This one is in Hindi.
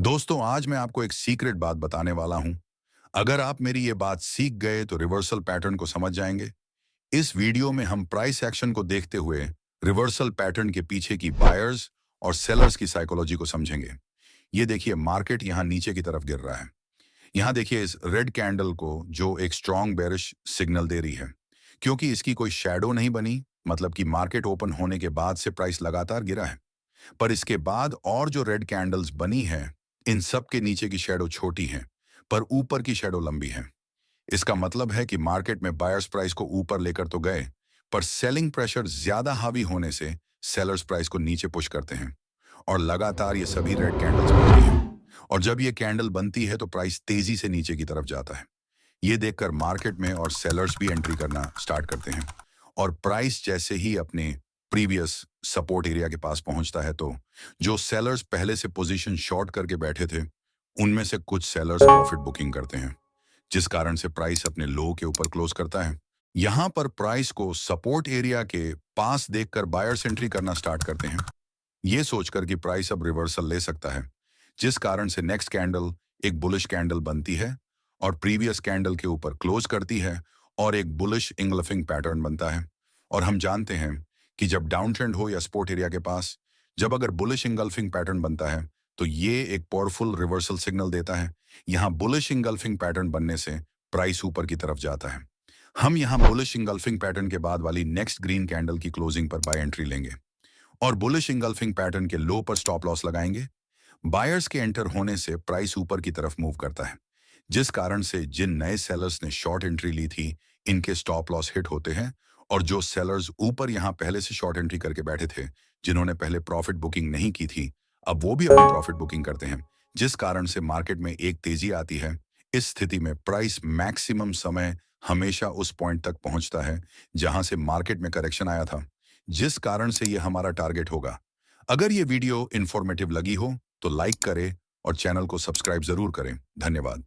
दोस्तों, आज मैं आपको एक सीक्रेट बात बताने वाला हूं। अगर आप मेरी ये बात सीख गए तो रिवर्सल पैटर्न को समझ जाएंगे। इस वीडियो में हम प्राइस एक्शन को देखते हुए रिवर्सल पैटर्न के पीछे की बायर्स और सेलर्स की साइकोलॉजी को समझेंगे। ये देखिए, मार्केट यहाँ नीचे की तरफ गिर रहा है। यहाँ देखिए इस रेड कैंडल को, जो एक स्ट्रॉन्ग बेरिश सिग्नल दे रही है, क्योंकि इसकी कोई शैडो नहीं बनी। मतलब कि मार्केट ओपन होने के बाद से प्राइस लगातार गिरा है। पर इसके बाद और जो रेड कैंडल्स बनी है, इन सब के नीचे की शैडो छोटी है, पर ऊपर की शैडो लंबी है। इसका मतलब है कि मार्केट में बायर्स प्राइस को ऊपर लेकर तो गए, पर सेलिंग प्रेशर ज्यादा हावी होने से सेलर्स प्राइस को नीचे पुश करते हैं। और लगातार ये सभी रेड कैंडल्स बनती हैं। और जब ये कैंडल बनती है तो प्राइस तेजी से नीचे की तरफ जाता है। ये देखकर मार्केट में और सेलर्स भी एंट्री करना स्टार्ट करते हैं। और प्राइस जैसे ही अपने प्रीवियस सपोर्ट एरिया के पास पहुंचता है, तो जो सेलर्स पहले से पोजीशन शॉर्ट करके बैठे थे, उनमें से कुछ सेलर्स प्रॉफिट बुकिंग करते हैं, जिस कारण से प्राइस अपने लो के ऊपर क्लोज करता है। यहां पर प्राइस को सपोर्ट एरिया के पास देखकर बायर्स एंट्री करना स्टार्ट करते हैं, ये सोचकर कि प्राइस अब रिवर्सल ले सकता है, जिस कारण से नेक्स्ट कैंडल एक बुलिश कैंडल बनती है और प्रीवियस कैंडल के ऊपर क्लोज करती है और एक बुलिश इंगल्फिंग पैटर्न बनता है। और हम जानते हैं कि जब डाउन ट्रेंड हो या सपोर्ट एरिया के पास, जब अगर बुलिश इंगल्फिंग पैटर्न बनता है, तो ये एक पावरफुल रिवर्सल सिग्नल देता है। यहाँ बुलिश इंगल्फिंग पैटर्न बनने से प्राइस ऊपर की तरफ जाता है। हम यहाँ बुलिश इंगल्फिंग पैटर्न के बाद वाली नेक्स्ट ग्रीन कैंडल की क्लोजिंग पर बाय एंट्री लेंगे और बुलिश इंगल्फिंग पैटर्न के लो पर स्टॉप लॉस लगाएंगे। बायर्स के एंटर होने से प्राइस ऊपर की तरफ मूव करता है, जिस कारण से जिन नए सेलर्स ने शॉर्ट एंट्री ली थी, इनके स्टॉप लॉस हिट होते हैं। और जो सेलर्स ऊपर यहां पहले से शॉर्ट एंट्री करके बैठे थे, जिन्होंने पहले प्रॉफिट बुकिंग नहीं की थी, अब वो भी अपनी प्रॉफिट बुकिंग करते हैं, जिस कारण से मार्केट में एक तेजी आती है। इस स्थिति में प्राइस मैक्सिमम समय हमेशा उस पॉइंट तक पहुंचता है जहां से मार्केट में करेक्शन आया था, जिस कारण से ये हमारा टारगेट होगा। अगर ये वीडियो इंफॉर्मेटिव लगी हो तो लाइक करें और चैनल को सब्सक्राइब जरूर करें। धन्यवाद।